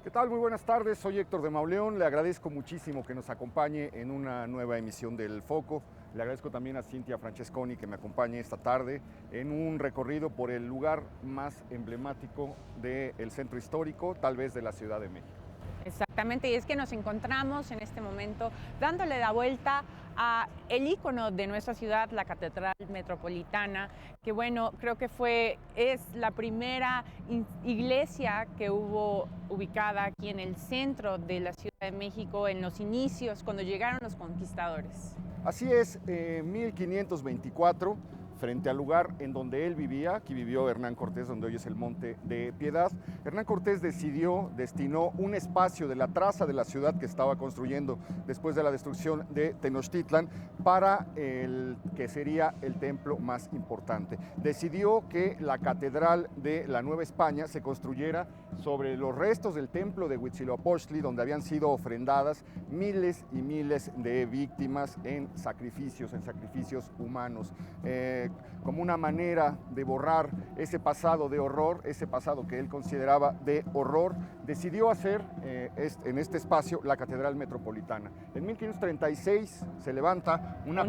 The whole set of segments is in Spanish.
¿Qué tal? Muy buenas tardes, soy Héctor de Mauleón, le agradezco muchísimo que nos acompañe en una nueva emisión del Foco. Le agradezco también a Cintia Francesconi que me acompañe esta tarde en un recorrido por el lugar más emblemático del centro histórico, tal vez de la Ciudad de México. Exactamente, y es que nos encontramos en este momento dándole la vuelta a el ícono de nuestra ciudad, la Catedral Metropolitana, que bueno, creo que es la primera iglesia que hubo ubicada aquí en el centro de la Ciudad de México en los inicios, cuando llegaron los conquistadores. Así es, 1524, frente al lugar en donde él vivía, aquí vivió Hernán Cortés, donde hoy es el Monte de Piedad. Hernán Cortés destinó un espacio de la traza de la ciudad que estaba construyendo después de la destrucción de Tenochtitlan para el que sería el templo más importante. Decidió que la Catedral de la Nueva España se construyera sobre los restos del templo de Huitzilopochtli, donde habían sido ofrendadas miles y miles de víctimas en sacrificios humanos. Como una manera de borrar ese pasado de horror, ese pasado que él consideraba de horror, decidió hacer en este espacio la Catedral Metropolitana. En 1536 se levanta una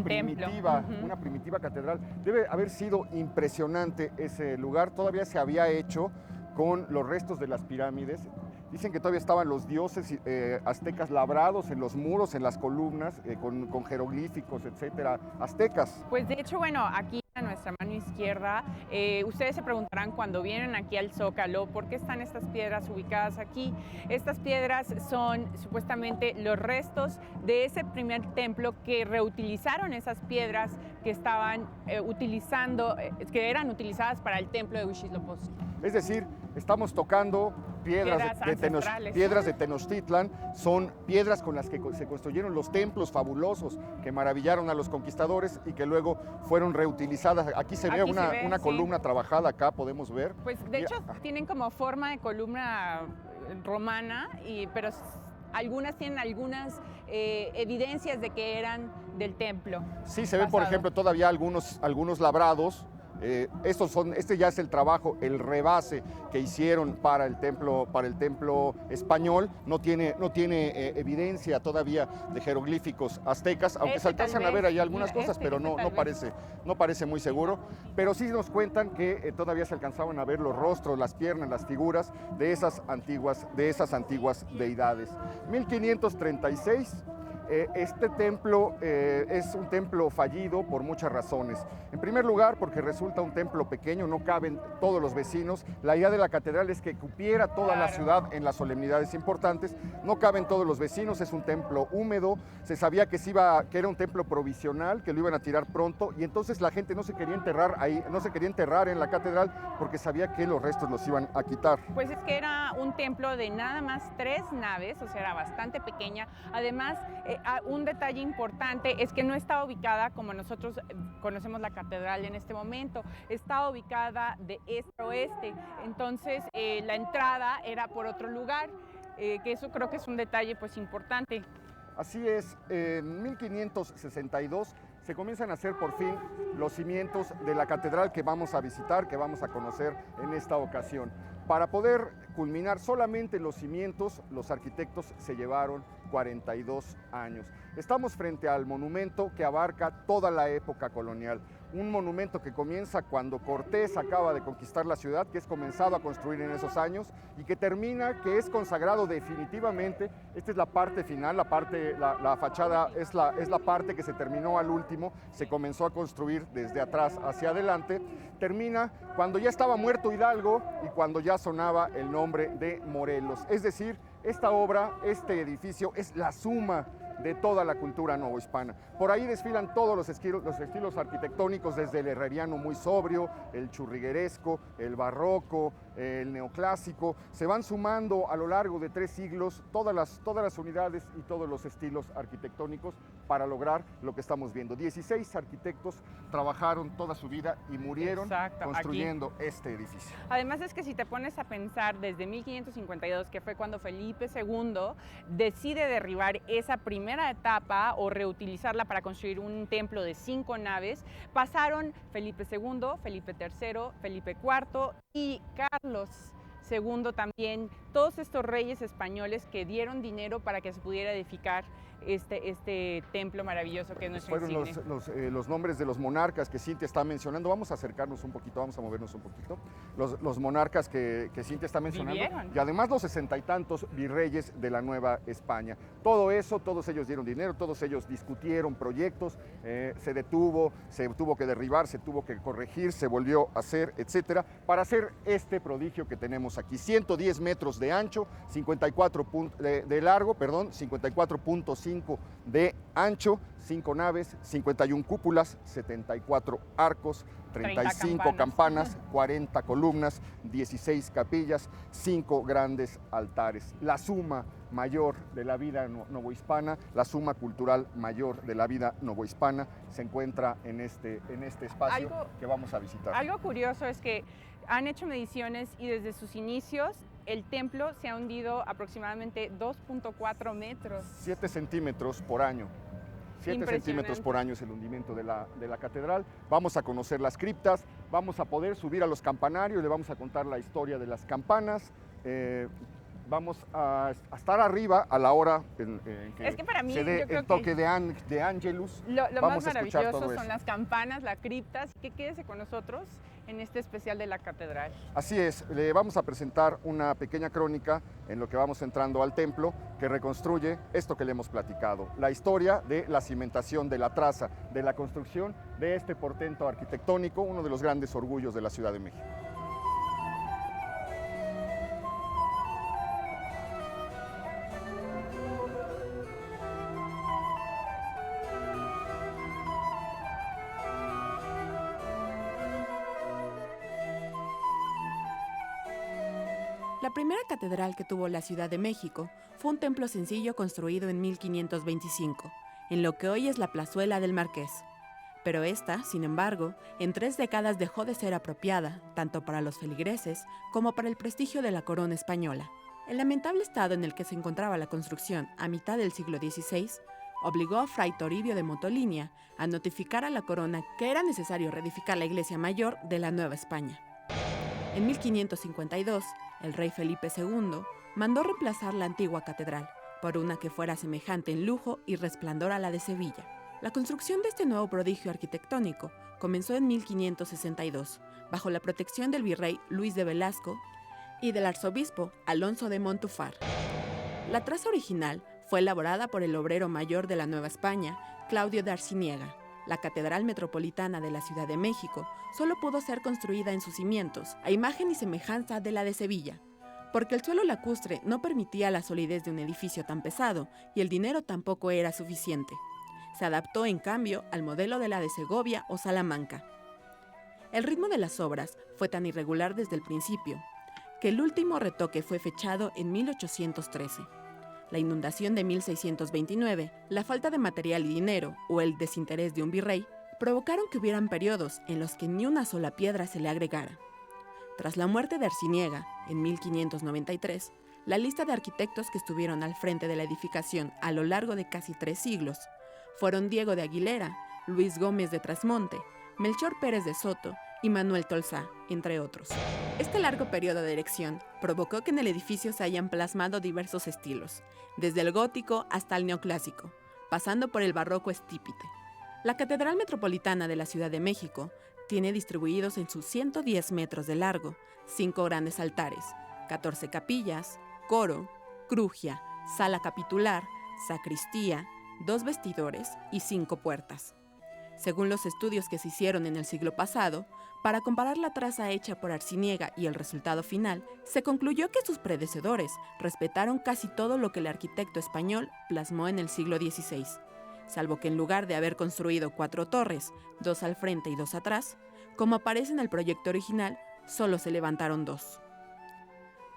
primitiva catedral. Debe haber sido impresionante ese lugar, todavía se había hecho con los restos de las pirámides. Dicen que todavía estaban los dioses aztecas labrados en los muros, en las columnas, con jeroglíficos, etcétera, aztecas. Pues de hecho, bueno, aquí a nuestra mano izquierda, ustedes se preguntarán cuando vienen aquí al Zócalo, ¿por qué están estas piedras ubicadas aquí? Estas piedras son supuestamente los restos de ese primer templo que reutilizaron esas piedras que estaban que eran utilizadas para el templo de Huitzilopochtli. Es decir, estamos tocando piedras de Tenochtitlan, son piedras con las que se construyeron los templos fabulosos que maravillaron a los conquistadores y que luego fueron reutilizadas. Aquí se ve una columna trabajada, acá podemos ver. Pues de hecho tienen como forma de columna romana, pero algunas tienen algunas evidencias de que eran del templo. Sí, se ven por ejemplo todavía algunos labrados. Este ya es el trabajo, el rebase que hicieron para el templo español. No tiene evidencia todavía de jeroglíficos aztecas, aunque se alcanzan a ver ahí algunas cosas, pero no parece muy seguro. Pero sí nos cuentan que todavía se alcanzaban a ver los rostros, las piernas, las figuras de esas antiguas deidades. 1536. Este templo es un templo fallido por muchas razones. En primer lugar, porque resulta un templo pequeño, no caben todos los vecinos. La idea de la catedral es que cupiera toda la ciudad en las solemnidades importantes. No caben todos los vecinos, es un templo húmedo. Se sabía que era un templo provisional, que lo iban a tirar pronto, y entonces la gente no se quería enterrar ahí, no se quería enterrar en la catedral porque sabía que los restos los iban a quitar. Pues es que era un templo de nada más 3 naves, o sea, era bastante pequeña. Además, un detalle importante es que no está ubicada como nosotros conocemos la catedral en este momento, está ubicada de este a oeste, entonces la entrada era por otro lugar, que eso creo que es un detalle pues importante. Así es, en 1562 se comienzan a hacer por fin los cimientos de la catedral que vamos a visitar, que vamos a conocer en esta ocasión. Para poder culminar solamente los cimientos, los arquitectos se llevaron 42 años. Estamos frente al monumento que abarca toda la época colonial. Un monumento que comienza cuando Cortés acaba de conquistar la ciudad, que es comenzado a construir en esos años, y que termina, que es consagrado definitivamente. Esta es la parte final, la fachada es la parte que se terminó al último, se comenzó a construir desde atrás hacia adelante. Termina cuando ya estaba muerto Hidalgo y cuando ya sonaba el nombre de Morelos. Es decir, esta obra, este edificio es la suma de toda la cultura novohispana. Por ahí desfilan todos los estilos arquitectónicos, desde el herreriano muy sobrio, el churrigueresco, el barroco, el neoclásico. Se van sumando a lo largo de 3 siglos todas las unidades y todos los estilos arquitectónicos para lograr lo que estamos viendo. 16 arquitectos trabajaron toda su vida y murieron construyendo este edificio. Además es que si te pones a pensar, desde 1552, que fue cuando Felipe II decide derribar esa primera etapa o reutilizarla para construir un templo de 5 naves, pasaron Felipe II, Felipe III, Felipe IV y Carlos Segundo, también todos estos reyes españoles que dieron dinero para que se pudiera edificar este templo maravilloso que es nuestro Fueron insigne. los nombres de los monarcas que Cintia está mencionando. Vamos a acercarnos un poquito, vamos a movernos un poquito. Los monarcas que Cintia está mencionando. Vivieron. Y además los 60 y tantos virreyes de la Nueva España. Todo eso, todos ellos dieron dinero, todos ellos discutieron proyectos, se detuvo, se tuvo que derribar, se tuvo que corregir, se volvió a hacer, etcétera, para hacer este prodigio que tenemos aquí. 110 metros de ancho, 54 de largo, perdón, 54.5 de ancho, 5 naves, 51 cúpulas, 74 arcos, 35 campanas, 40 columnas, 16 capillas, 5 grandes altares. La suma mayor de la vida novohispana, la suma cultural mayor de la vida novohispana se encuentra en este espacio que vamos a visitar. Algo curioso es que han hecho mediciones y desde sus inicios el templo se ha hundido aproximadamente 2.4 metros. 7 centímetros por año. 7 centímetros por año es el hundimiento de la catedral. Vamos a conocer las criptas, vamos a poder subir a los campanarios, le vamos a contar la historia de las campanas. Vamos a estar arriba a la hora en que, es que para mí, se dé el toque de Ángelus. Lo más maravilloso son las campanas, las criptas. Que quédese con nosotros en este especial de la catedral. Así es, le vamos a presentar una pequeña crónica en lo que vamos entrando al templo que reconstruye esto que le hemos platicado, la historia de la cimentación, de la traza, de la construcción de este portento arquitectónico, uno de los grandes orgullos de la Ciudad de México. La primera catedral que tuvo la Ciudad de México fue un templo sencillo construido en 1525, en lo que hoy es la Plazuela del Marqués. Pero esta, sin embargo, en 3 décadas dejó de ser apropiada, tanto para los feligreses como para el prestigio de la corona española. El lamentable estado en el que se encontraba la construcción a mitad del siglo XVI obligó a Fray Toribio de Montolinia a notificar a la corona que era necesario reedificar la iglesia mayor de la Nueva España. En 1552, el rey Felipe II mandó reemplazar la antigua catedral por una que fuera semejante en lujo y resplandor a la de Sevilla. La construcción de este nuevo prodigio arquitectónico comenzó en 1562, bajo la protección del virrey Luis de Velasco y del arzobispo Alonso de Montúfar. La traza original fue elaborada por el obrero mayor de la Nueva España, Claudio de Arciniega. La Catedral Metropolitana de la Ciudad de México solo pudo ser construida en sus cimientos, a imagen y semejanza de la de Sevilla, porque el suelo lacustre no permitía la solidez de un edificio tan pesado y el dinero tampoco era suficiente. Se adaptó, en cambio, al modelo de la de Segovia o Salamanca. El ritmo de las obras fue tan irregular desde el principio, que el último retoque fue fechado en 1813. La inundación de 1629, la falta de material y dinero o el desinterés de un virrey provocaron que hubieran periodos en los que ni una sola piedra se le agregara. Tras la muerte de Arciniega, en 1593, la lista de arquitectos que estuvieron al frente de la edificación a lo largo de casi 3 siglos fueron Diego de Aguilera, Luis Gómez de Trasmonte, Melchor Pérez de Soto y Manuel Tolsá, entre otros. Este largo periodo de erección provocó que en el edificio se hayan plasmado diversos estilos, desde el gótico hasta el neoclásico, pasando por el barroco estípite. La Catedral Metropolitana de la Ciudad de México tiene distribuidos en sus 110 metros de largo 5 grandes altares, 14 capillas, coro, crugia, sala capitular, sacristía, 2 vestidores y 5 puertas. Según los estudios que se hicieron en el siglo pasado, para comparar la traza hecha por Arciniega y el resultado final, se concluyó que sus predecesores respetaron casi todo lo que el arquitecto español plasmó en el siglo XVI, salvo que en lugar de haber construido 4 torres, 2 al frente y 2 atrás, como aparece en el proyecto original, solo se levantaron 2.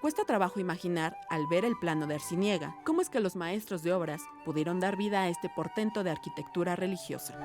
Cuesta trabajo imaginar, al ver el plano de Arciniega, cómo es que los maestros de obras pudieron dar vida a este portento de arquitectura religiosa.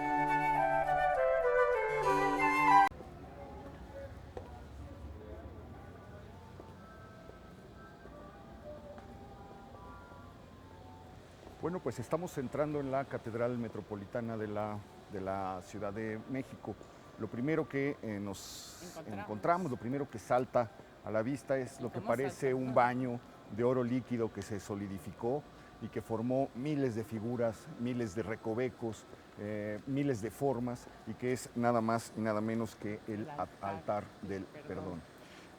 Bueno, pues estamos entrando en la Catedral Metropolitana de la Ciudad de México. Lo primero que nos encontramos, lo primero que salta A la vista es lo que parece un baño de oro líquido que se solidificó y que formó miles de figuras, miles de recovecos, miles de formas, y que es nada más y nada menos que el altar del perdón.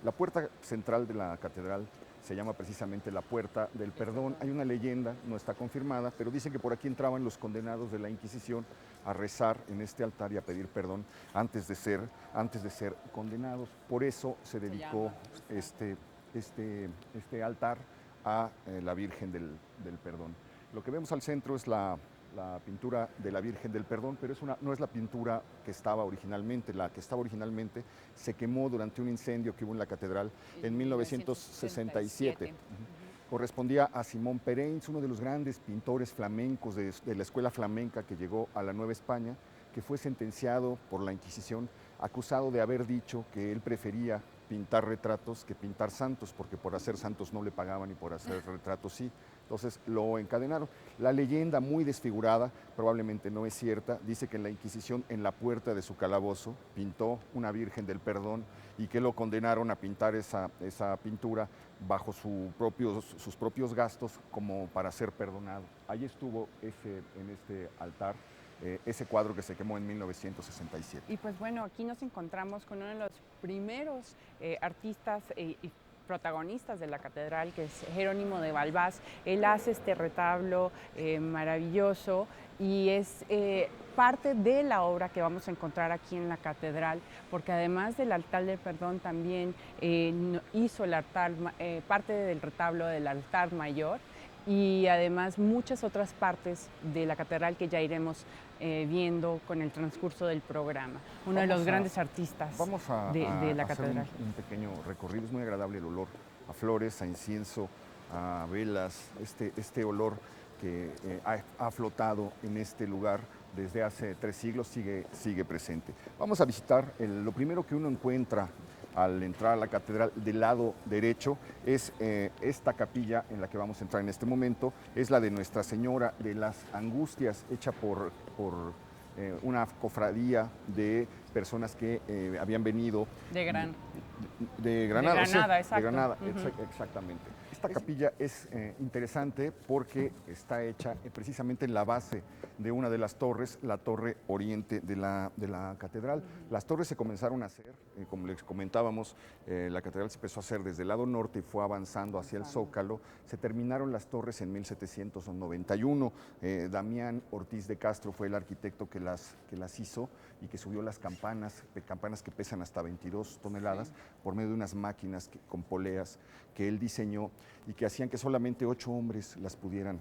La puerta central de la catedral se llama precisamente la Puerta del Perdón. Hay una leyenda, no está confirmada, pero dice que por aquí entraban los condenados de la Inquisición a rezar en este altar y a pedir perdón antes de ser condenados. Por eso se dedicó este altar a la Virgen del Perdón. Lo que vemos al centro es la pintura de la Virgen del Perdón, pero no es la pintura que estaba originalmente. La que estaba originalmente se quemó durante un incendio que hubo en la catedral en 1967. Correspondía a Simón Pereins, uno de los grandes pintores flamencos de la escuela flamenca que llegó a la Nueva España, que fue sentenciado por la Inquisición, acusado de haber dicho que él prefería pintar retratos que pintar santos, porque por hacer santos no le pagaban y por hacer retratos sí. Entonces lo encadenaron. La leyenda, muy desfigurada, probablemente no es cierta, dice que en la Inquisición, en la puerta de su calabozo, pintó una Virgen del Perdón y que lo condenaron a pintar esa pintura bajo sus propios gastos como para ser perdonado. Ahí estuvo en este altar ese cuadro que se quemó en 1967. Y pues bueno, aquí nos encontramos con uno de los primeros artistas y protagonistas de la catedral, que es Jerónimo de Balbás. Él hace este retablo maravilloso y es parte de la obra que vamos a encontrar aquí en la catedral, porque además del altar del perdón también hizo el altar, parte del retablo del altar mayor, y además muchas otras partes de la catedral que ya iremos viendo con el transcurso del programa. Uno de los grandes artistas de la catedral. Un pequeño recorrido, es muy agradable el olor a flores, a incienso, a velas, este olor que ha flotado en este lugar desde hace 3 siglos, sigue presente. Vamos a visitar lo primero que uno encuentra al entrar a la catedral del lado derecho es esta capilla en la que vamos a entrar en este momento, es la de Nuestra Señora de las Angustias, hecha por una cofradía de personas que habían venido de Granada. De Granada, exactamente. Esta capilla es interesante porque está hecha precisamente en la base de una de las torres, la torre oriente de la catedral. Las torres se comenzaron a hacer, como les comentábamos, la catedral se empezó a hacer desde el lado norte y fue avanzando hacia el Zócalo. Se terminaron las torres en 1791. Damián Ortiz de Castro fue el arquitecto que las hizo y que subió las campanas que pesan hasta 22 toneladas, por medio de unas máquinas con poleas que él diseñó y que hacían que solamente 8 hombres las pudieran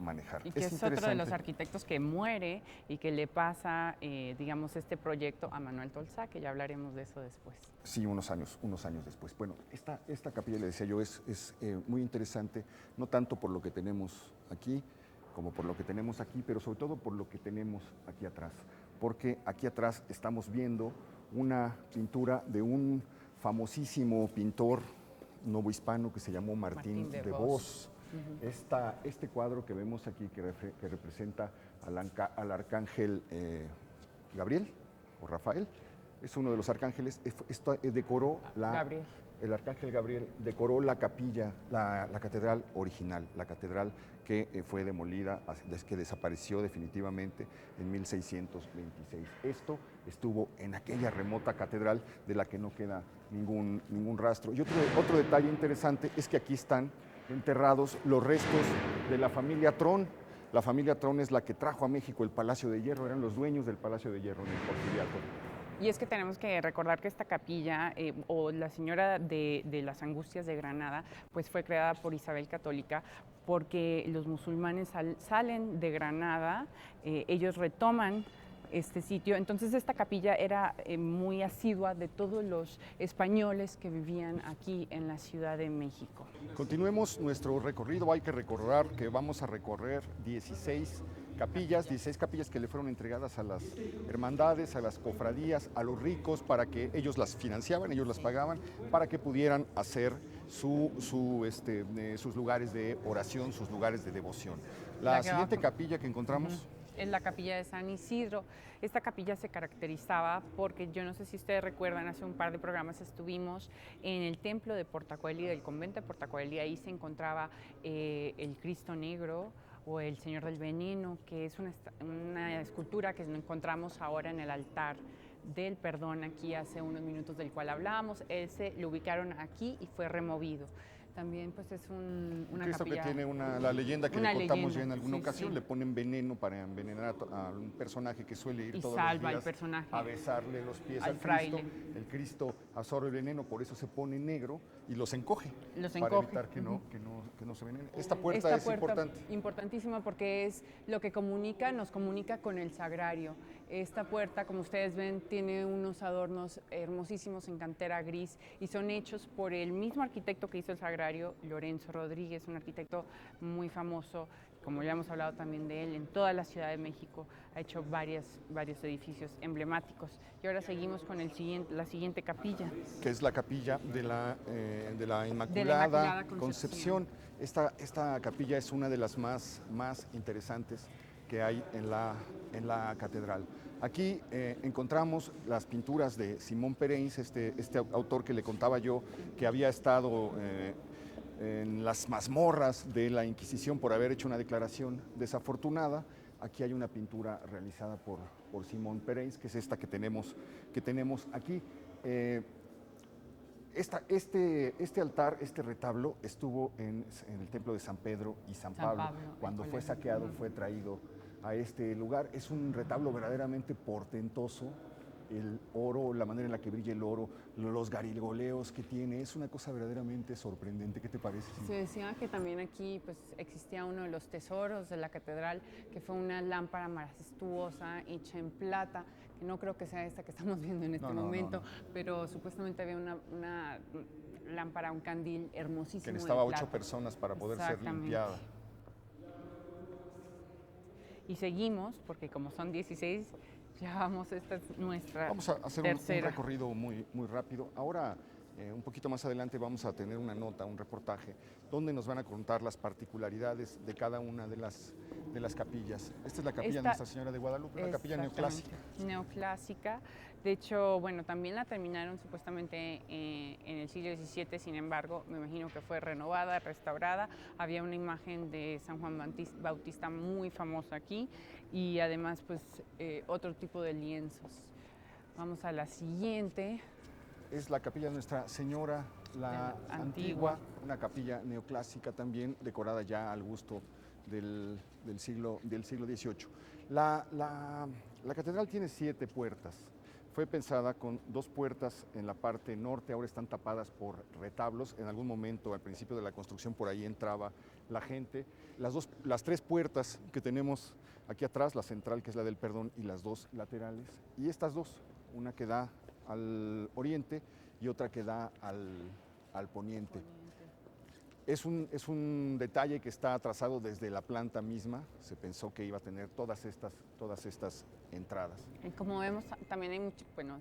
manejar. Y que es otro de los arquitectos que muere y que le pasa, digamos, este proyecto a Manuel Tolsá, que ya hablaremos de eso después. Sí, unos años después. Bueno, esta capilla, le decía yo, es muy interesante, no tanto por lo que tenemos aquí, como por lo que tenemos aquí, pero sobre todo por lo que tenemos aquí atrás. Porque aquí atrás estamos viendo una pintura de un famosísimo pintor novohispano que se llamó Martín de Vos. Este cuadro que vemos aquí que representa al arcángel Gabriel o Rafael, es uno de los arcángeles. Decoró el arcángel Gabriel decoró la capilla, la catedral original, la catedral que fue demolida, que desapareció definitivamente en 1626. Esto estuvo en aquella remota catedral de la que no queda ningún rastro. Y otro detalle interesante es que aquí están enterrados los restos de la familia Tron. La familia Tron es la que trajo a México el Palacio de Hierro, eran los dueños del Palacio de Hierro en el Porfiriato. Y es que tenemos que recordar que esta capilla, o la Señora de las Angustias de Granada, pues fue creada por Isabel Católica, porque los musulmanes salen de Granada, ellos retoman este sitio. Entonces esta capilla era muy asidua de todos los españoles que vivían aquí en la Ciudad de México. Continuemos nuestro recorrido. Hay que recordar que vamos a recorrer 16 capillas que le fueron entregadas a las hermandades, a las cofradías, a los ricos, para que ellos las financiaban, ellos las pagaban, para que pudieran hacer sus lugares de oración, sus lugares de devoción. La siguiente capilla que encontramos es la capilla de San Isidro. Esta capilla se caracterizaba porque, yo no sé si ustedes recuerdan, hace un par de programas estuvimos en el templo de Portacoeli, del convento de Portacoeli. Ahí se encontraba el Cristo Negro o el Señor del Veneno, que es una escultura que encontramos ahora en el altar del perdón aquí hace unos minutos, del cual hablábamos. Ese lo ubicaron aquí y fue removido. También pues es una Cristo capilla, que tiene la leyenda que una le contamos leyenda, ya en alguna sí, ocasión, sí. le ponen veneno para envenenar a un personaje que suele ir Y todos salva los al días personaje, a besarle los pies al al Cristo. fraile. El Cristo absorbe el veneno, por eso se pone negro y los encoge. Los para encoge. evitar que no se envenenen. Esta puerta es importante. Importantísima porque es lo que nos comunica con el sagrario. Esta puerta, como ustedes ven, tiene unos adornos hermosísimos en cantera gris y son hechos por el mismo arquitecto que hizo el sagrario, Lorenzo Rodríguez, un arquitecto muy famoso, como ya hemos hablado también de él, en toda la Ciudad de México ha hecho varios edificios emblemáticos. Y ahora seguimos con la siguiente capilla. Que es la capilla de la Inmaculada Concepción. Esta capilla es una de las más interesantes que hay en la catedral. Aquí encontramos las pinturas de Simón Pereis, este autor que le contaba yo, que había estado en las mazmorras de la Inquisición por haber hecho una declaración desafortunada. Aquí hay una pintura realizada por Simón Pereis, que es esta que tenemos aquí. Este altar, este retablo, estuvo en el templo de San Pedro y San Pablo. Cuando fue saqueado, fue traído a este lugar. Es un retablo verdaderamente portentoso. El oro, la manera en la que brilla el oro, los garigoleos que tiene, es una cosa verdaderamente sorprendente. ¿Qué te parece? Se decía que también aquí pues, existía uno de los tesoros de la catedral, que fue una lámpara majestuosa hecha en plata, que no creo que sea esta que estamos viendo en este momento, pero supuestamente había una lámpara, un candil hermosísimo. Que necesitaba de plata. 8 personas para poder ser limpiada. Y seguimos, porque como son 16, ya vamos, esta es nuestra Vamos a hacer un recorrido muy rápido. Ahora, un poquito más adelante, vamos a tener una nota, un reportaje, donde nos van a contar las particularidades de cada una de las capillas. Esta es la capilla de Nuestra Señora de Guadalupe, una capilla neoclásica. Neoclásica. De hecho, bueno, también la terminaron supuestamente en el siglo XVII, sin embargo, me imagino que fue renovada, restaurada. Había una imagen de San Juan Bautista muy famosa aquí y además, pues, otro tipo de lienzos. Vamos a la siguiente. Es la capilla de Nuestra Señora, la Antigua, una capilla neoclásica también, decorada ya al gusto del siglo XVIII. La catedral tiene 7 puertas. Fue pensada con 2 puertas en la parte norte, ahora están tapadas por retablos. En algún momento, al principio de la construcción, por ahí entraba la gente. Las 3 puertas que tenemos aquí atrás, la central, que es la del Perdón, y las 2 laterales. Y estas 2, una que da al oriente y otra que da al poniente. Es un detalle que está trazado desde la planta misma. Se pensó que iba a tener todas estas entradas. Y como vemos, también hay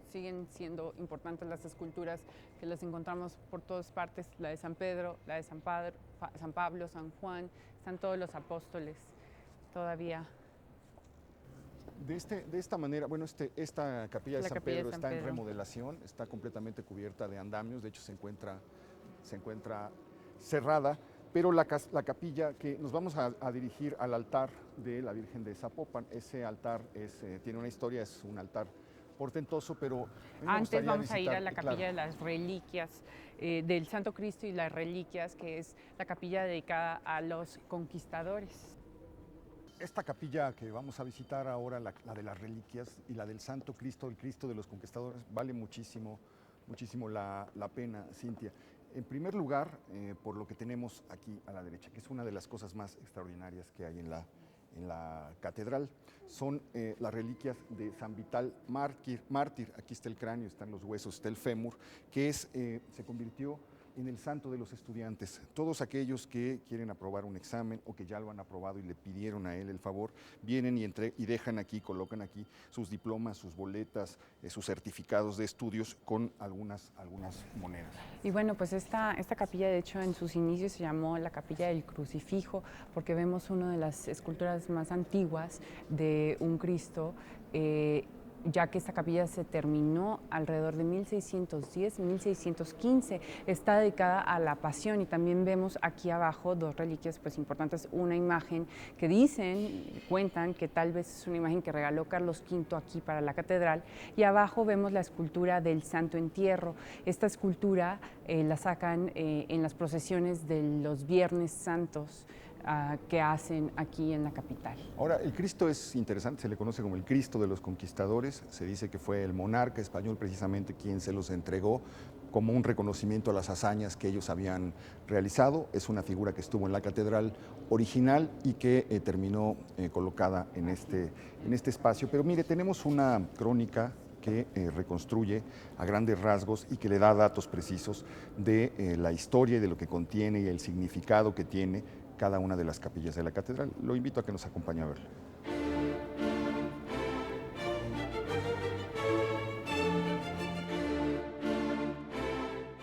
siguen siendo importantes las esculturas que las encontramos por todas partes. La de San Pedro, la de San Pablo, San Juan, están todos los apóstoles todavía. De esta manera, bueno, esta capilla de San Pedro está en remodelación, está completamente cubierta de andamios, de hecho se encuentra cerrada, pero la capilla que nos vamos a dirigir al altar de la Virgen de Zapopan. Ese altar tiene una historia, es un altar portentoso, pero antes vamos a ir a la capilla de las reliquias del Santo Cristo y las reliquias, que es la capilla dedicada a los conquistadores. Esta capilla que vamos a visitar ahora, la de las reliquias y la del Santo Cristo, el Cristo de los Conquistadores, vale muchísimo la pena, Cintia. En primer lugar, por lo que tenemos aquí a la derecha, que es una de las cosas más extraordinarias que hay en la catedral, son las reliquias de San Vital mártir. Aquí está el cráneo, están los huesos, está el fémur, que se convirtió en el santo de los estudiantes. Todos aquellos que quieren aprobar un examen o que ya lo han aprobado y le pidieron a él el favor, vienen y dejan aquí, colocan aquí sus diplomas, sus boletas, sus certificados de estudios con algunas monedas. Y bueno, pues esta capilla, de hecho, en sus inicios se llamó la Capilla del Crucifijo, porque vemos una de las esculturas más antiguas de un Cristo, ya que esta capilla se terminó alrededor de 1610-1615. Está dedicada a la Pasión, y también vemos aquí abajo dos reliquias pues importantes, una imagen que cuentan que tal vez es una imagen que regaló Carlos V aquí para la catedral, y abajo vemos la escultura del Santo Entierro. Esta escultura la sacan en las procesiones de los Viernes Santos que hacen aquí en la capital. Ahora, el Cristo es interesante, se le conoce como el Cristo de los Conquistadores. Se dice que fue el monarca español precisamente quien se los entregó como un reconocimiento a las hazañas que ellos habían realizado. Es una figura que estuvo en la catedral original y que terminó colocada en este espacio. Pero mire, tenemos una crónica que reconstruye a grandes rasgos y que le da datos precisos de la historia y de lo que contiene y el significado que tiene cada una de las capillas de la catedral. Lo invito a que nos acompañe a verlo.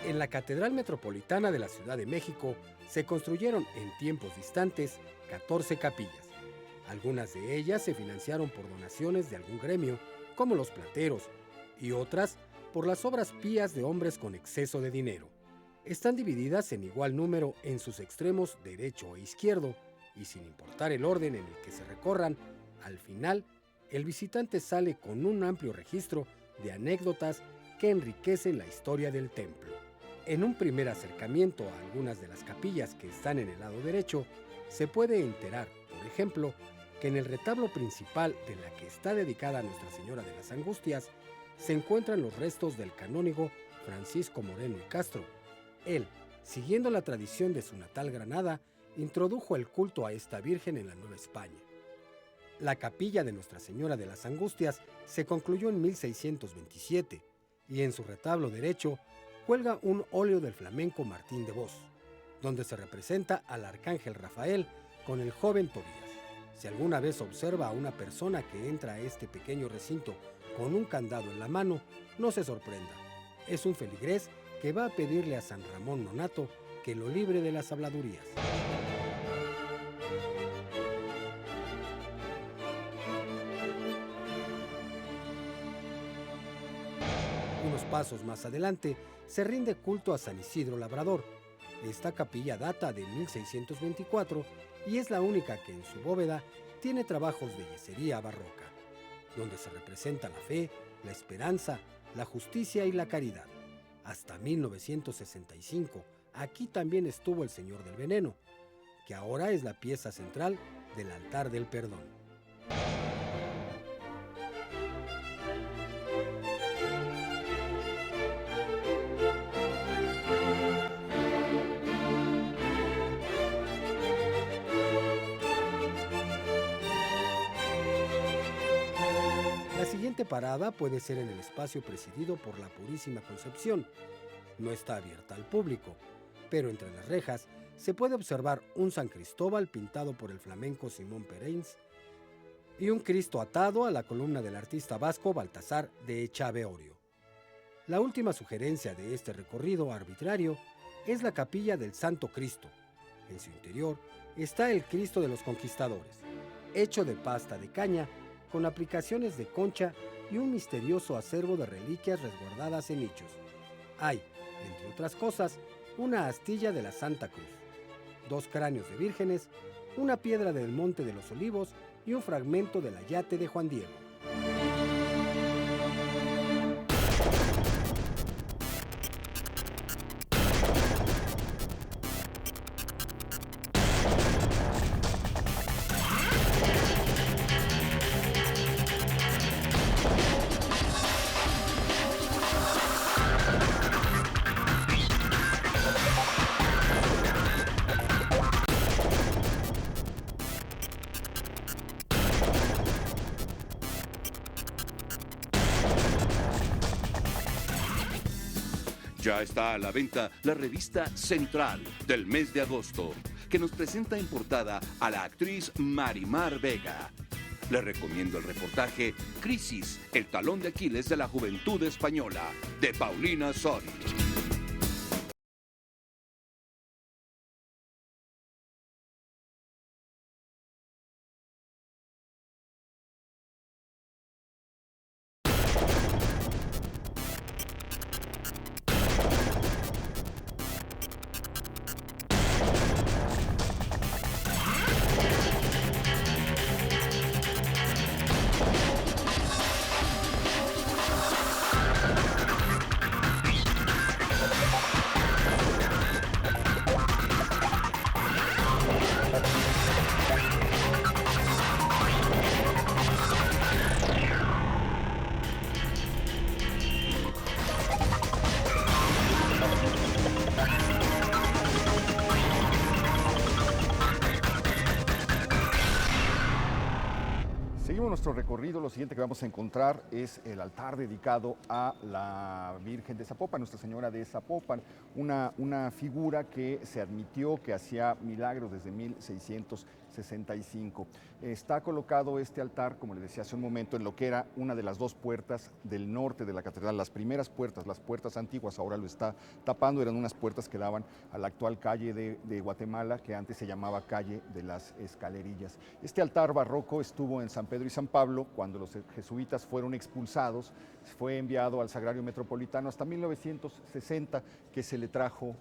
En la Catedral Metropolitana de la Ciudad de México se construyeron en tiempos distantes 14 capillas. Algunas de ellas se financiaron por donaciones de algún gremio, como los plateros, y otras por las obras pías de hombres con exceso de dinero. Están divididas en igual número en sus extremos derecho e izquierdo, y sin importar el orden en el que se recorran, al final, el visitante sale con un amplio registro de anécdotas que enriquecen la historia del templo. En un primer acercamiento a algunas de las capillas que están en el lado derecho, se puede enterar, por ejemplo, que en el retablo principal de la que está dedicada a Nuestra Señora de las Angustias, se encuentran los restos del canónigo Francisco Moreno y Castro. Él, siguiendo la tradición de su natal Granada, introdujo el culto a esta Virgen en la Nueva España. La capilla de Nuestra Señora de las Angustias se concluyó en 1627 y en su retablo derecho cuelga un óleo del flamenco Martín de Bos, donde se representa al arcángel Rafael con el joven Tobías. Si alguna vez observa a una persona que entra a este pequeño recinto con un candado en la mano, no se sorprenda. Es un feligrés que va a pedirle a San Ramón Nonato que lo libre de las habladurías. Unos pasos más adelante se rinde culto a San Isidro Labrador. Esta capilla data de 1624 y es la única que en su bóveda tiene trabajos de yesería barroca, donde se representa la fe, la esperanza, la justicia y la caridad. Hasta 1965, aquí también estuvo el Señor del Veneno, que ahora es la pieza central del altar del perdón. La siguiente parada puede ser en el espacio presidido por la Purísima Concepción. No está abierta al público, pero entre las rejas se puede observar un San Cristóbal pintado por el flamenco Simón Pereins y un Cristo atado a la columna del artista vasco Baltasar de Echaveorio. La última sugerencia de este recorrido arbitrario es la capilla del Santo Cristo. En su interior está el Cristo de los Conquistadores, hecho de pasta de caña, con aplicaciones de concha y un misterioso acervo de reliquias resguardadas en nichos. Hay, entre otras cosas, una astilla de la Santa Cruz, 2 cráneos de vírgenes, una piedra del Monte de los Olivos y un fragmento del ayate de Juan Diego. Ya está a la venta la revista Central del mes de agosto, que nos presenta en portada a la actriz Marimar Vega. Le recomiendo el reportaje Crisis, el talón de Aquiles de la juventud española, de Paulina Sori. Seguimos nuestro recorrido. Lo siguiente que vamos a encontrar es el altar dedicado a la Virgen de Zapopan, Nuestra Señora de Zapopan, una figura que se admitió que hacía milagros desde 1665. Está colocado este altar, como le decía hace un momento, en lo que era una de las dos puertas del norte de la catedral. Las primeras puertas, las puertas antiguas, ahora lo está tapando, eran unas puertas que daban a la actual calle de Guatemala, que antes se llamaba calle de las Escalerillas. Este altar barroco estuvo en San Pedro y San Pablo cuando los jesuitas fueron expulsados. Fue enviado al Sagrario Metropolitano hasta 1960 que se le trajo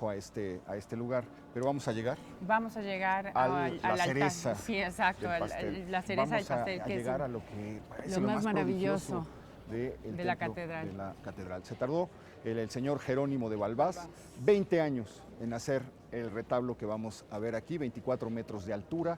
a este lugar. Pero vamos a llegar. Vamos a llegar al altar. cereza. Sí, exacto, la cereza del pastel, a que llegar es a lo que parece lo más maravilloso de la catedral. De la catedral. Se tardó el señor Jerónimo de Balbás 20 años en hacer el retablo que vamos a ver aquí, 24 metros de altura.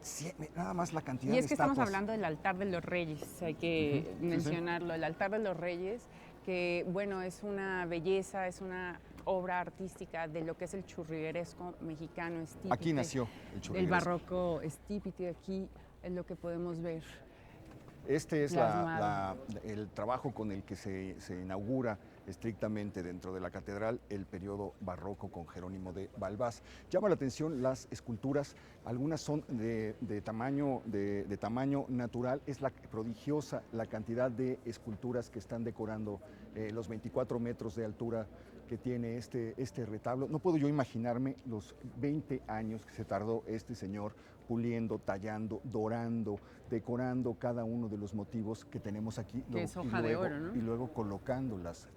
Sí, nada más la cantidad de Y es que estamos estatuas. hablando del altar de los reyes, hay que mencionarlo, el altar de los reyes, que bueno, es una belleza, es una obra artística de lo que es el churrigueresco mexicano, estípite. Aquí nació el El churrigueresco. barroco estípite, aquí es lo que podemos ver. Este es plasmado. el trabajo con el que se inaugura estrictamente dentro de la catedral el periodo barroco con Jerónimo de Balbás. Llama la atención las esculturas, algunas son de tamaño natural, es prodigiosa la cantidad de esculturas que están decorando los 24 metros de altura que tiene este retablo. No puedo yo imaginarme los 20 años que se tardó este señor puliendo, tallando, dorando, decorando cada uno de los motivos que tenemos aquí. Que es hoja de oro, ¿no? Y luego colocando las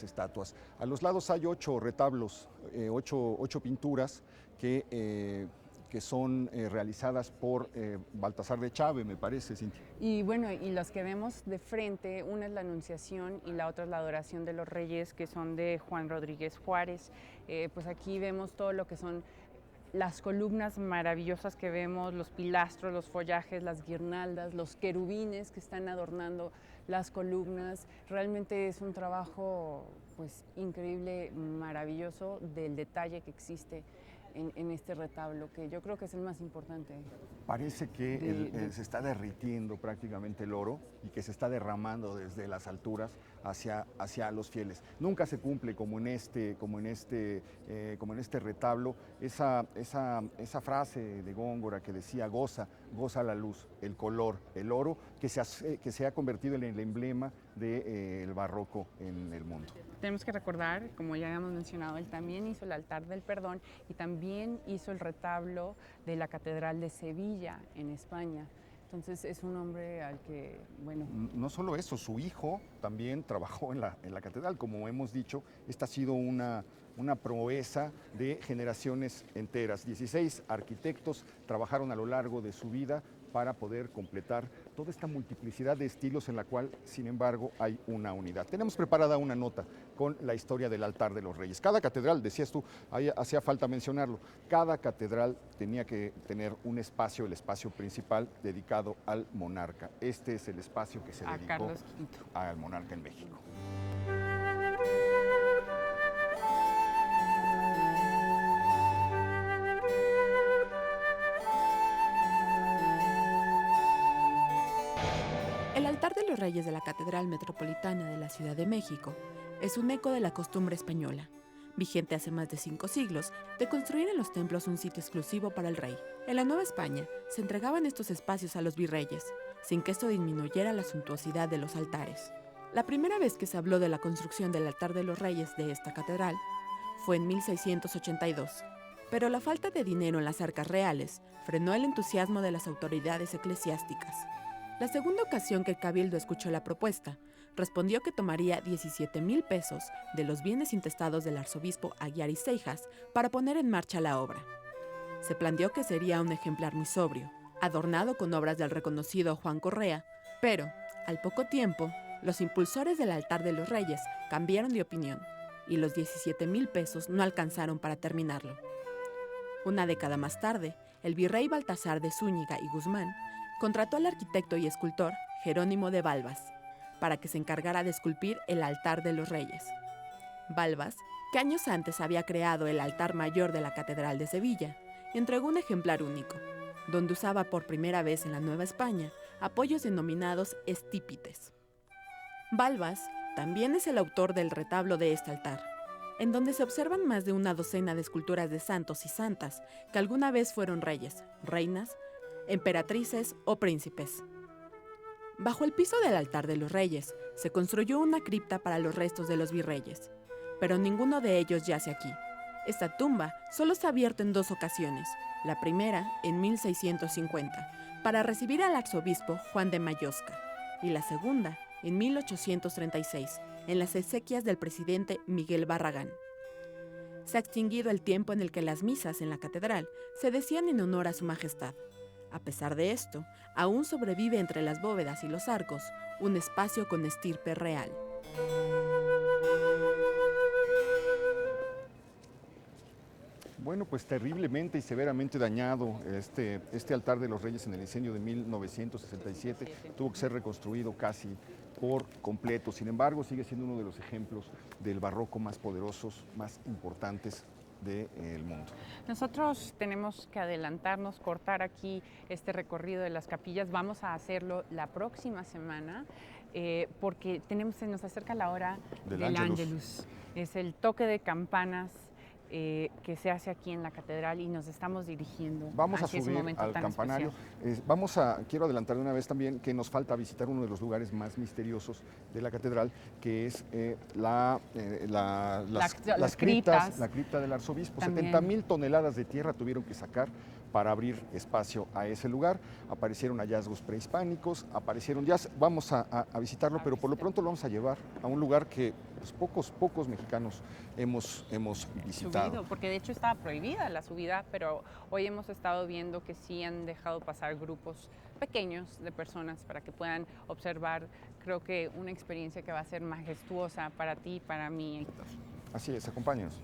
estatuas. A los lados hay 8 retablos, 8 pinturas que son realizadas por Baltasar de Chave, me parece, Cintia. Y bueno, y los que vemos de frente, una es la Anunciación y la otra es la Adoración de los Reyes, que son de Juan Rodríguez Juárez. Pues aquí vemos todo lo que son las columnas maravillosas que vemos, los pilastros, los follajes, las guirnaldas, los querubines que están adornando las columnas. Realmente es un trabajo pues increíble, maravilloso del detalle que existe en este retablo, que yo creo que es el más importante. Parece que se está derritiendo prácticamente el oro y que se está derramando desde las alturas hacia los fieles. Nunca se cumple como en este retablo esa frase de Góngora que decía goza la luz, el color, el oro, que se ha convertido en el emblema del barroco en el mundo. Tenemos que recordar, como ya habíamos mencionado, él también hizo el altar del perdón y también hizo el retablo de la Catedral de Sevilla en España. Entonces es un hombre al que, bueno... No solo eso, su hijo también trabajó en la catedral. Como hemos dicho, esta ha sido una proeza de generaciones enteras. 16 arquitectos trabajaron a lo largo de su vida para poder completar toda esta multiplicidad de estilos en la cual, sin embargo, hay una unidad. Tenemos preparada una nota con la historia del altar de los reyes. Cada catedral, decías tú, hacía falta mencionarlo, cada catedral tenía que tener un espacio, el espacio principal, dedicado al monarca. Este es el espacio que se dedicó Carlos V. al monarca en México. El altar de los reyes de la Catedral Metropolitana de la Ciudad de México es un eco de la costumbre española, vigente hace más de 5 siglos, de construir en los templos un sitio exclusivo para el rey. En la Nueva España se entregaban estos espacios a los virreyes, sin que esto disminuyera la suntuosidad de los altares. La primera vez que se habló de la construcción del altar de los reyes de esta catedral fue en 1682, pero la falta de dinero en las arcas reales frenó el entusiasmo de las autoridades eclesiásticas. La segunda ocasión que el cabildo escuchó la propuesta, respondió que tomaría 17,000 pesos de los bienes intestados del arzobispo Aguiar y Seijas para poner en marcha la obra. Se planteó que sería un ejemplar muy sobrio, adornado con obras del reconocido Juan Correa, pero, al poco tiempo, los impulsores del altar de los reyes cambiaron de opinión y los 17,000 pesos no alcanzaron para terminarlo. Una década más tarde, el virrey Baltasar de Zúñiga y Guzmán contrató al arquitecto y escultor Jerónimo de Balbas para que se encargara de esculpir el altar de los reyes. Balbas, que años antes había creado el altar mayor de la Catedral de Sevilla, entregó un ejemplar único, donde usaba por primera vez en la Nueva España apoyos denominados estípites. Balbas también es el autor del retablo de este altar, en donde se observan más de una docena de esculturas de santos y santas que alguna vez fueron reyes, reinas, emperatrices o príncipes. Bajo el piso del altar de los reyes se construyó una cripta para los restos de los virreyes, pero ninguno de ellos yace aquí. Esta tumba solo se ha abierto en 2 ocasiones, la primera en 1650, para recibir al arzobispo Juan de Mayosca, y la segunda en 1836, en las exequias del presidente Miguel Barragán. Se ha extinguido el tiempo en el que las misas en la catedral se decían en honor a su majestad. A pesar de esto, aún sobrevive entre las bóvedas y los arcos un espacio con estirpe real. Bueno, pues terriblemente y severamente dañado este altar de los reyes en el incendio de 1967. Tuvo que ser reconstruido casi por completo. Sin embargo, sigue siendo uno de los ejemplos del barroco más poderosos, más importantes del mundo. Nosotros tenemos que adelantarnos, cortar aquí este recorrido de las capillas. Vamos a hacerlo la próxima semana porque se nos acerca la hora del Ángelus. Es el toque de campanas que se hace aquí en la catedral y nos estamos dirigiendo vamos hacia a subir ese momento al tan campanario. Quiero adelantar de una vez también que nos falta visitar uno de los lugares más misteriosos de la catedral, que es las criptas, la cripta del arzobispo. 70,000 toneladas de tierra tuvieron que sacar para abrir espacio a ese lugar. Aparecieron hallazgos prehispánicos, vamos a visitarlo, pero por lo pronto lo vamos a llevar a un lugar que pues, pocos mexicanos hemos visitado. Porque de hecho estaba prohibida la subida, pero hoy hemos estado viendo que sí han dejado pasar grupos pequeños de personas para que puedan observar, creo que una experiencia que va a ser majestuosa para ti y para mí, Héctor. Así es, acompáñanos.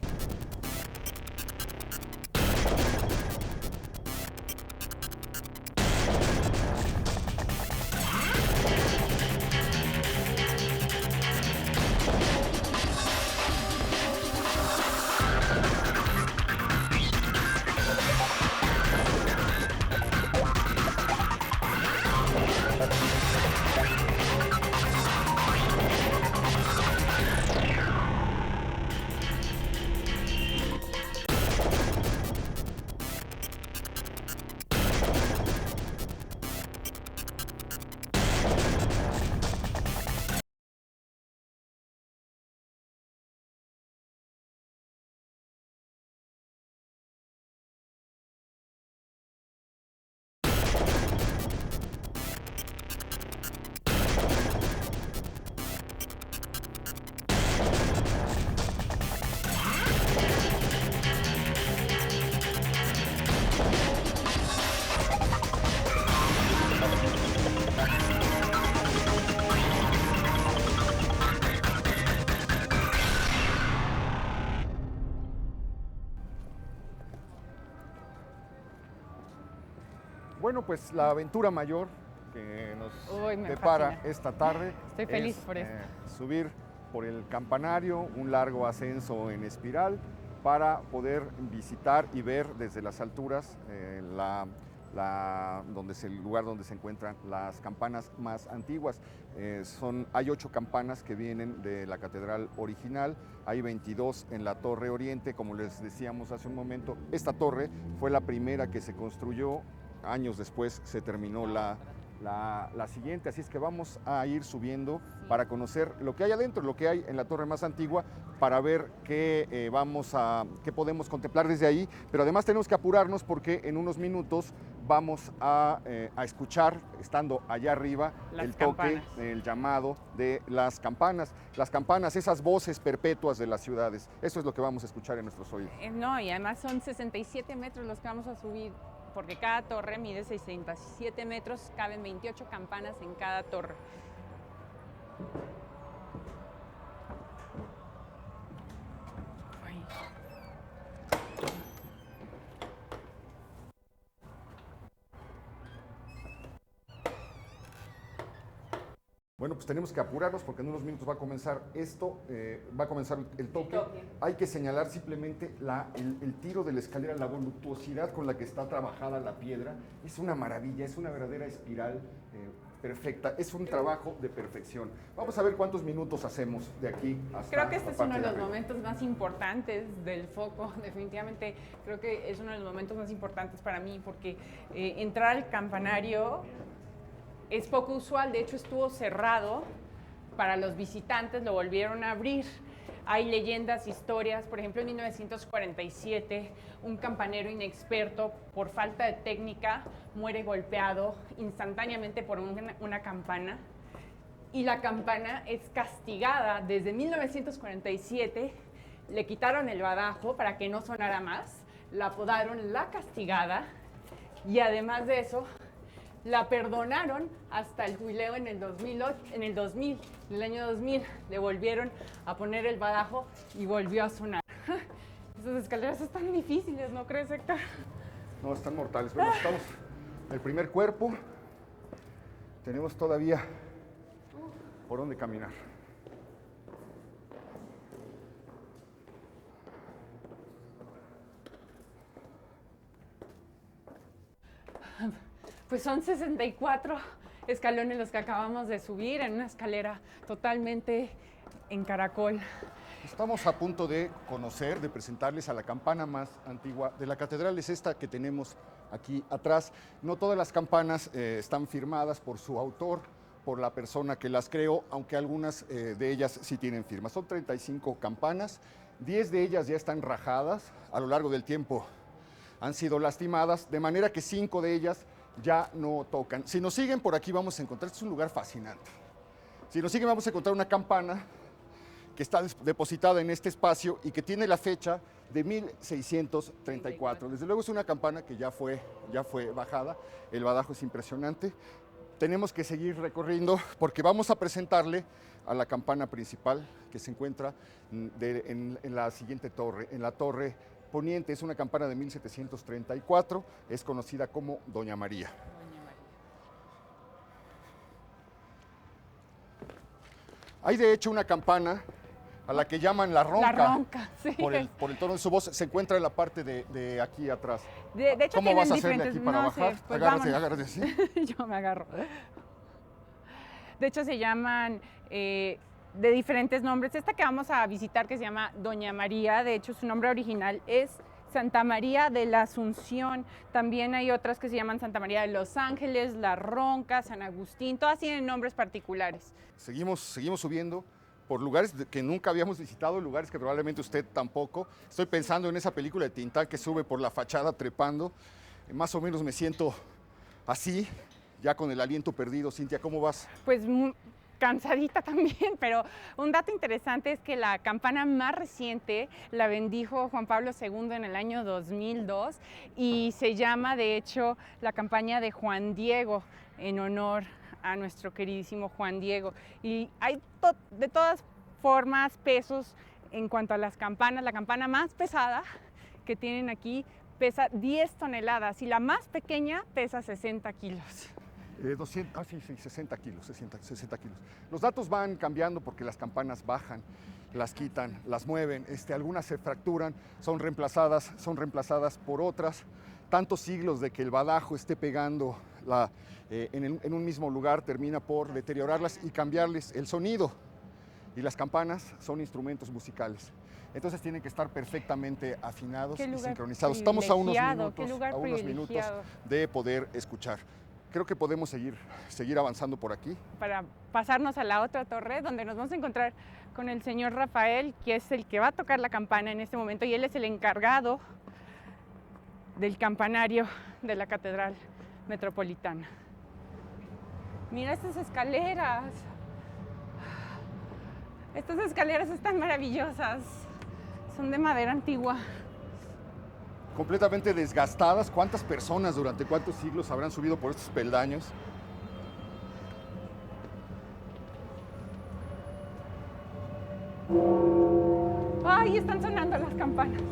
Bueno, pues la aventura mayor que nos depara esta tarde Estoy feliz por esto. Subir por el campanario, un largo ascenso en espiral para poder visitar y ver desde las alturas donde es el lugar donde se encuentran las campanas más antiguas. Hay 8 campanas que vienen de la catedral original, hay 22 en la Torre Oriente, como les decíamos hace un momento. Esta torre fue la primera que se construyó, años después se terminó la siguiente, así es que vamos a ir subiendo para conocer lo que hay adentro, lo que hay en la torre más antigua, para ver qué podemos contemplar desde ahí, pero además tenemos que apurarnos porque en unos minutos vamos a escuchar, estando allá arriba, el toque, el llamado de las campanas, esas voces perpetuas de las ciudades. Eso es lo que vamos a escuchar en nuestros oídos. No, y además son 67 metros los que vamos a subir, porque cada torre mide 67 metros, caben 28 campanas en cada torre. Bueno, pues tenemos que apurarnos porque en unos minutos va a comenzar va a comenzar el toque. Hay que señalar simplemente el tiro de la escalera, la voluptuosidad con la que está trabajada la piedra. Es una maravilla, es una verdadera espiral perfecta, es un trabajo de perfección. Vamos a ver cuántos minutos hacemos de aquí hasta. Creo que este es uno de los momentos más importantes del foco, definitivamente creo que es uno de los momentos más importantes para mí porque entrar al campanario es poco usual, de hecho estuvo cerrado para los visitantes, lo volvieron a abrir. Hay leyendas, historias, por ejemplo en 1947 un campanero inexperto por falta de técnica muere golpeado instantáneamente por una campana y la campana es castigada desde 1947, le quitaron el badajo para que no sonara más, la apodaron la castigada y además de eso la perdonaron hasta el jubileo en el 2008, en el año 2000, le volvieron a poner el badajo y volvió a sonar. Esas escaleras están difíciles, ¿no crees, Héctor? No, están mortales. Bueno, estamos en el primer cuerpo, tenemos todavía por dónde caminar. Pues son 64 escalones los que acabamos de subir en una escalera totalmente en caracol. Estamos a punto de conocer, de presentarles a la campana más antigua de la catedral. Es esta que tenemos aquí atrás. No todas las campanas están firmadas por su autor, por la persona que las creó, aunque algunas de ellas sí tienen firma. Son 35 campanas, 10 de ellas ya están rajadas, a lo largo del tiempo han sido lastimadas, de manera que 5 de ellas ya no tocan. Si nos siguen por aquí vamos a encontrar, este es un lugar fascinante. Si nos siguen vamos a encontrar una campana que está depositada en este espacio y que tiene la fecha de 1634. Desde luego es una campana que ya fue bajada, el badajo es impresionante. Tenemos que seguir recorriendo porque vamos a presentarle a la campana principal que se encuentra en la siguiente torre, en la torre Poniente. Es una campana de 1734, es conocida como Doña María. Hay de hecho una campana a la que llaman la ronca. La ronca, sí. Por el tono de su voz, se encuentra en la parte de aquí atrás. De hecho, ¿cómo vas a hacerle diferentes, aquí para no bajar? sé, pues Agárrate así. Yo me agarro. De hecho, se llaman de diferentes nombres. Esta que vamos a visitar, que se llama Doña María, de hecho, su nombre original es Santa María de la Asunción. También hay otras que se llaman Santa María de los Ángeles, La Ronca, San Agustín, todas tienen nombres particulares. Seguimos subiendo por lugares que nunca habíamos visitado, lugares que probablemente usted tampoco. Estoy pensando en esa película de Tintán que sube por la fachada trepando. Más o menos me siento así, ya con el aliento perdido. Cintia, ¿cómo vas? Pues cansadita también, pero un dato interesante es que la campana más reciente la bendijo Juan Pablo II en el año 2002 y se llama, de hecho, la campaña de Juan Diego, en honor a nuestro queridísimo Juan Diego. Y hay de todas formas pesos en cuanto a las campanas. La campana más pesada que tienen aquí pesa 10 toneladas y la más pequeña pesa 60 kilos. 60 kilos. Los datos van cambiando porque las campanas bajan, las quitan, las mueven, algunas se fracturan, son reemplazadas por otras. tantos siglos de que el badajo esté pegando en un mismo lugar, termina por deteriorarlas y cambiarles el sonido. Y las campanas son instrumentos musicales. Entonces tienen que estar perfectamente afinados y sincronizados. Estamos a unos minutos de poder escuchar. Creo que podemos seguir avanzando por aquí. Para pasarnos a la otra torre, donde nos vamos a encontrar con el señor Rafael, que es el que va a tocar la campana en este momento, y él es el encargado del campanario de la Catedral Metropolitana. Mira estas escaleras. Estas escaleras están maravillosas. Son de madera antigua. Completamente desgastadas. ¿Cuántas personas durante cuántos siglos habrán subido por estos peldaños? ¡Ay! Están sonando las campanas.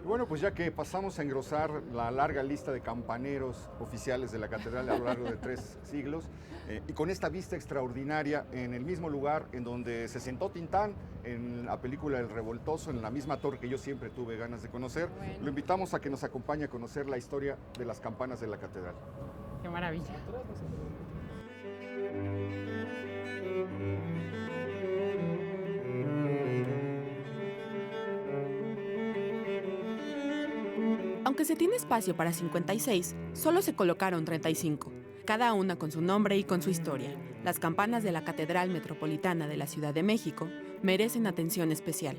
Bueno, pues ya que pasamos a engrosar la larga lista de campaneros oficiales de la catedral a lo largo de 3 siglos, y con esta vista extraordinaria en el mismo lugar en donde se sentó Tintán en la película El Revoltoso, en la misma torre que yo siempre tuve ganas de conocer, lo invitamos a que nos acompañe a conocer la historia de las campanas de la catedral. ¡Qué maravilla! Aunque se tiene espacio para 56, solo se colocaron 35, cada una con su nombre y con su historia. Las campanas de la Catedral Metropolitana de la Ciudad de México merecen atención especial.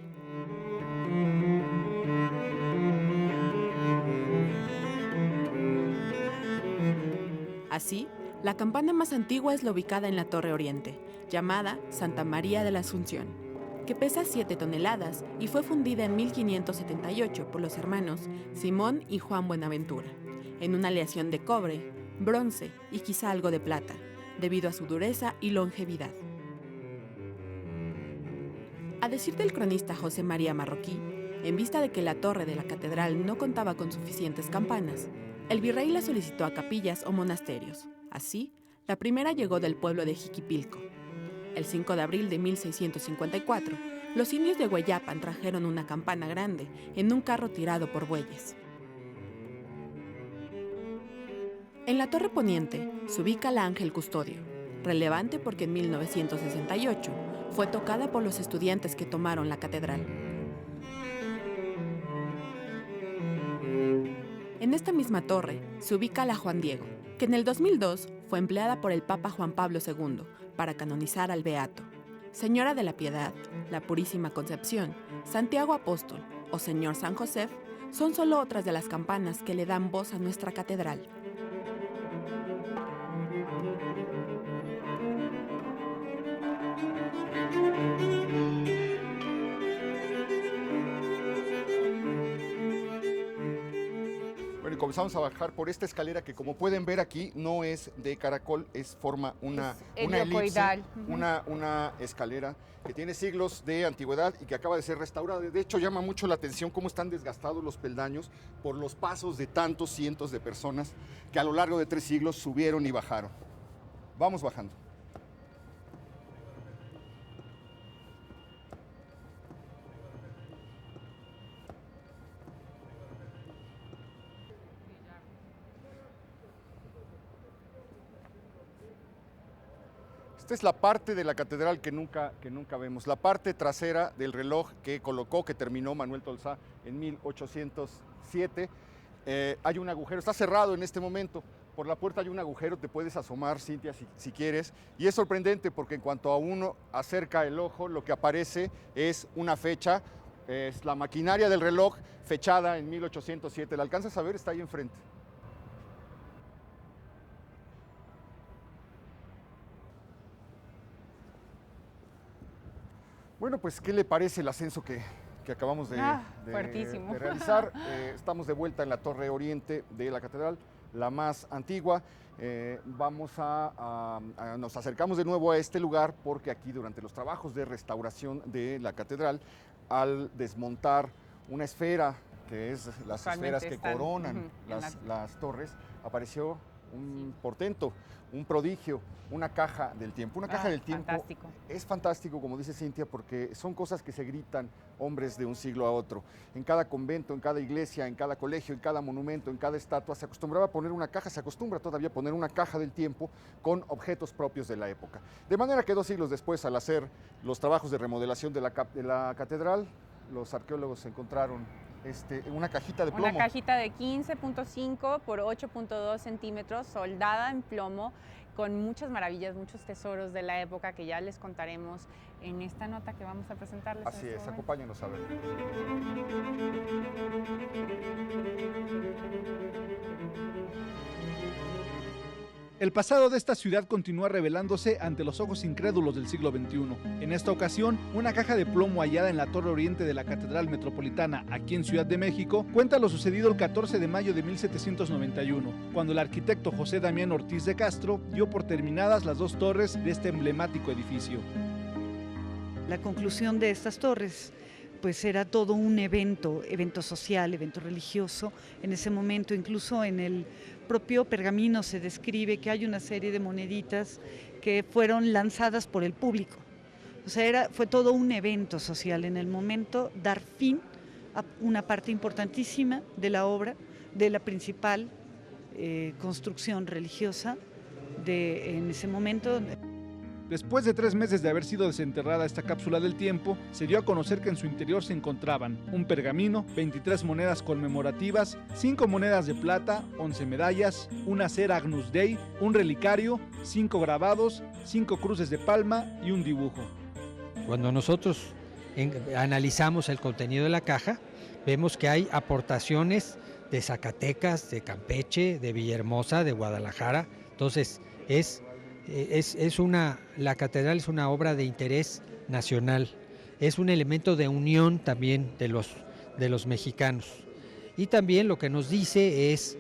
Así, la campana más antigua es la ubicada en la Torre Oriente, llamada Santa María de la Asunción, que pesa 7 toneladas y fue fundida en 1578 por los hermanos Simón y Juan Buenaventura, en una aleación de cobre, bronce y quizá algo de plata, debido a su dureza y longevidad. A decir del cronista José María Marroquí, en vista de que la torre de la catedral no contaba con suficientes campanas, el virrey la solicitó a capillas o monasterios. Así, la primera llegó del pueblo de Jiquipilco. El 5 de abril de 1654, los indios de Hueyapan trajeron una campana grande en un carro tirado por bueyes. En la torre poniente se ubica la Ángel Custodio, relevante porque en 1968 fue tocada por los estudiantes que tomaron la catedral. En esta misma torre se ubica la Juan Diego, que en el 2002 fue empleada por el Papa Juan Pablo II para canonizar al Beato, Señora de la Piedad, la Purísima Concepción, Santiago Apóstol o Señor San José son solo otras de las campanas que le dan voz a nuestra catedral. Bueno, y comenzamos a bajar por esta escalera que, como pueden ver aquí, no es de caracol, forma una elipse, una escalera que tiene siglos de antigüedad y que acaba de ser restaurada. De hecho, llama mucho la atención cómo están desgastados los peldaños por los pasos de tantos cientos de personas que a lo largo de 3 siglos subieron y bajaron. Vamos bajando. Esta es la parte de la catedral que nunca vemos, la parte trasera del reloj que terminó Manuel Tolsá en 1807. Hay un agujero, está cerrado en este momento. Por la puerta hay un agujero, te puedes asomar, Cintia, si quieres. Y es sorprendente porque en cuanto a uno acerca el ojo, lo que aparece es una fecha, es la maquinaria del reloj fechada en 1807. ¿La alcanzas a ver? Está ahí enfrente. Bueno, pues, ¿qué le parece el ascenso que acabamos de realizar? Estamos de vuelta en la Torre Oriente de la Catedral, la más antigua. Nos acercamos de nuevo a este lugar porque aquí durante los trabajos de restauración de la catedral, al desmontar una esfera, que es las esferas que coronan las torres, apareció un portento, un prodigio, una caja del tiempo. Una caja del tiempo fantástico. Es fantástico, como dice Cintia, porque son cosas que se gritan hombres de un siglo a otro. En cada convento, en cada iglesia, en cada colegio, en cada monumento, en cada estatua, se acostumbraba a poner una caja, se acostumbra todavía a poner una caja del tiempo con objetos propios de la época. De manera que 2 siglos después, al hacer los trabajos de remodelación de la catedral, los arqueólogos encontraron una cajita de plomo. Una cajita de 15.5 por 8.2 centímetros, soldada en plomo, con muchas maravillas, muchos tesoros de la época que ya les contaremos en esta nota que vamos a presentarles. Así es, acompáñenos a ver. El pasado de esta ciudad continúa revelándose ante los ojos incrédulos del siglo XXI. En esta ocasión, una caja de plomo hallada en la Torre Oriente de la Catedral Metropolitana, aquí en Ciudad de México, cuenta lo sucedido el 14 de mayo de 1791, cuando el arquitecto José Damián Ortiz de Castro dio por terminadas las 2 torres de este emblemático edificio. La conclusión de estas torres pues era todo un evento social, evento religioso. En ese momento, incluso en el propio pergamino se describe que hay una serie de moneditas que fueron lanzadas por el público. O sea, fue todo un evento social en el momento, dar fin a una parte importantísima de la obra, de la principal construcción religiosa en ese momento. Después de 3 meses de haber sido desenterrada esta cápsula del tiempo, se dio a conocer que en su interior se encontraban un pergamino, 23 monedas conmemorativas, 5 monedas de plata, 11 medallas, una cera Agnus Dei, un relicario, 5 grabados, 5 cruces de palma y un dibujo. Cuando nosotros analizamos el contenido de la caja, vemos que hay aportaciones de Zacatecas, de Campeche, de Villahermosa, de Guadalajara. Entonces, la catedral es una obra de interés nacional, es un elemento de unión también de los mexicanos. Y también lo que nos dice es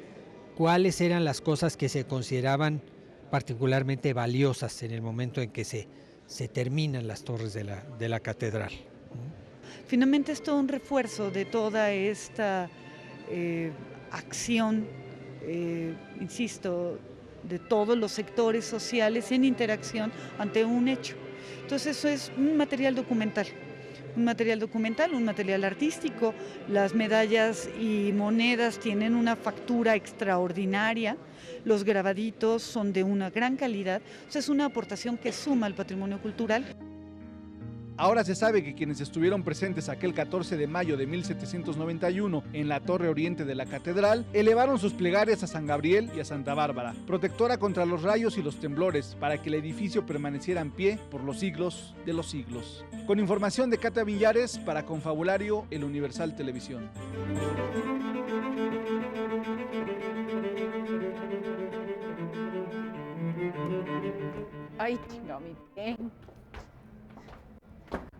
cuáles eran las cosas que se consideraban particularmente valiosas en el momento en que se terminan las torres de la catedral. Finalmente es todo un refuerzo de toda esta acción, insisto, de todos los sectores sociales en interacción ante un hecho. Entonces eso es un material documental, un material artístico. Las medallas y monedas tienen una factura extraordinaria, los grabaditos son de una gran calidad, es una aportación que suma al patrimonio cultural. Ahora se sabe que quienes estuvieron presentes aquel 14 de mayo de 1791 en la Torre Oriente de la Catedral elevaron sus plegarias a San Gabriel y a Santa Bárbara, protectora contra los rayos y los temblores, para que el edificio permaneciera en pie por los siglos de los siglos. Con información de Katia Villares para Confabulario, El Universal Televisión. Ay, chingado, mi pie.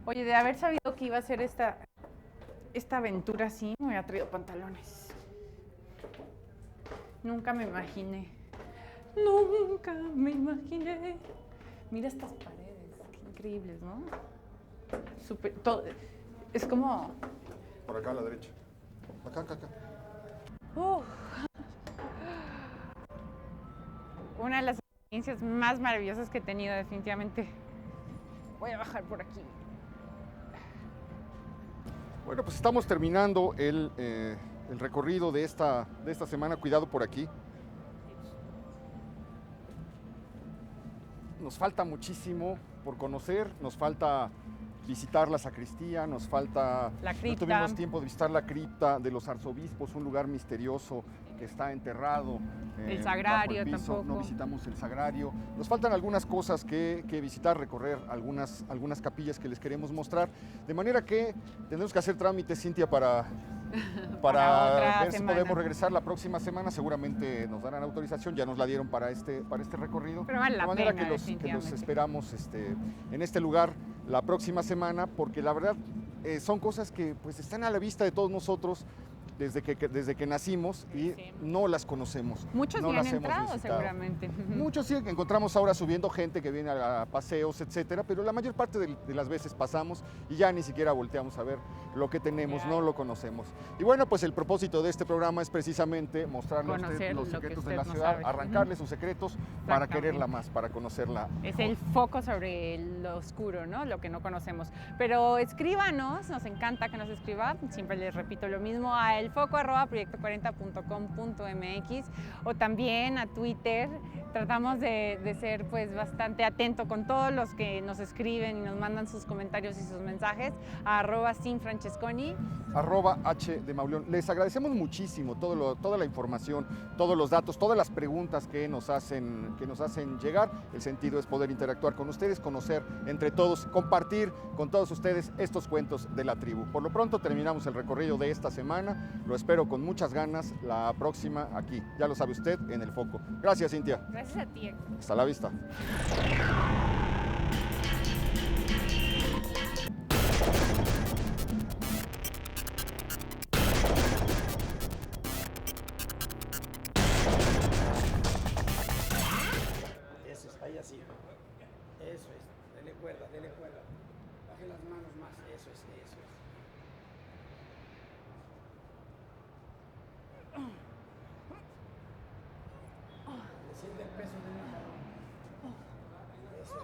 Oye, de haber sabido que iba a ser esta aventura así, me hubiera traído pantalones. Nunca me imaginé. Mira estas paredes, qué increíbles, ¿no? Todo, es como... Por acá a la derecha. Acá. Una de las experiencias más maravillosas que he tenido, definitivamente. Voy a bajar por aquí. Bueno, pues estamos terminando el recorrido de esta semana. Cuidado por aquí. nos falta muchísimo por conocer, nos falta visitar la sacristía, nos falta... La No cripta. tuvimos tiempo de visitar la cripta de los arzobispos, un lugar misterioso que está enterrado. El bajo sagrario piso. tampoco. No visitamos el sagrario. Nos faltan algunas cosas que visitar, recorrer algunas capillas que les queremos mostrar. De manera que tendremos que hacer trámites, Cintia, para Para otra ver si semana. podemos regresar la próxima semana. Seguramente nos darán autorización, ya nos la dieron para este recorrido. Pero vale la de manera pena, que los definitivamente. esperamos en este lugar la próxima semana, porque la verdad son cosas que pues están a la vista de todos nosotros desde que nacimos y Sí. no las conocemos. Muchos no ni las han hemos entrado visitado. seguramente. Muchos sí encontramos ahora subiendo gente que viene a paseos, etcétera, pero la mayor parte de las veces pasamos y ya ni siquiera volteamos a ver lo que tenemos, Ya. no lo conocemos. Y bueno, pues el propósito de este programa es precisamente mostrarle a usted Conocer los lo que secretos de usted la no ciudad, sabe. arrancarle sus secretos para Exactamente. quererla más, para conocerla. Es mejor. el foco sobre lo oscuro, ¿no? Lo que no conocemos. Pero escríbanos, nos encanta que nos escriba. Siempre les repito lo mismo a elfoco@proyecto40.com.mx o también a Twitter. Tratamos de ser pues bastante atento con todos los que nos escriben y nos mandan sus comentarios y sus mensajes a @sinfrancesconi. @H de Mauleón. Les agradecemos muchísimo toda la información, todos los datos, todas las preguntas que nos hacen llegar. El sentido es poder interactuar con ustedes, conocer entre todos, compartir con todos ustedes estos cuentos de la tribu. Por lo pronto terminamos el recorrido de esta semana. Lo espero con muchas ganas la próxima aquí. Ya lo sabe usted, en El Foco. Gracias, Cintia. Gracias a ti, Héctor. Hasta la vista. Eso es, ahí así. Eso es. Dele cuerda, dele cuerda. Baje las manos más. Eso es, eso es. ¿Le siente el peso de la mano? Eso es.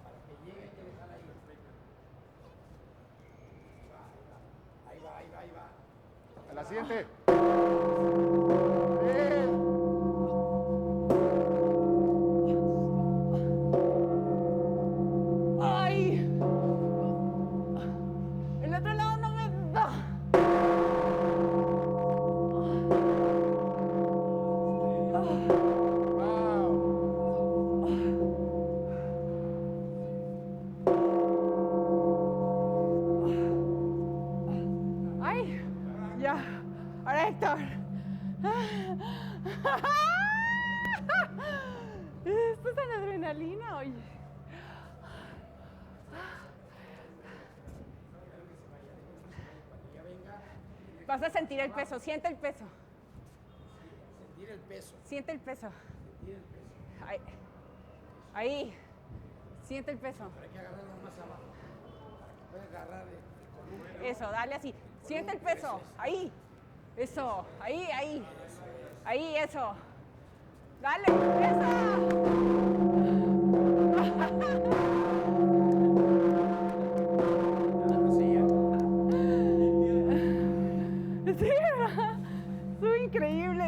Para que llegue hay que dejarla ahí. Ahí va, ahí va, ahí va. A la siguiente. ¡Ay! El otro lado no me da. ¡Ay! Ya. Ahora, Héctor. Esto es en adrenalina, oye. Vas a sentir el peso, siente el peso. Sentir el peso. Siente el peso. Sentir el peso. Ahí. Ahí. Siente el peso. Hay que agarrarlo más abajo. Para que pueda agarrar el columpio. Eso, dale así. Siente el peso. Ahí. Eso. Ahí, ahí. Ahí, eso. Dale. Eso. Sí, ¿verdad? Estuvo increíble.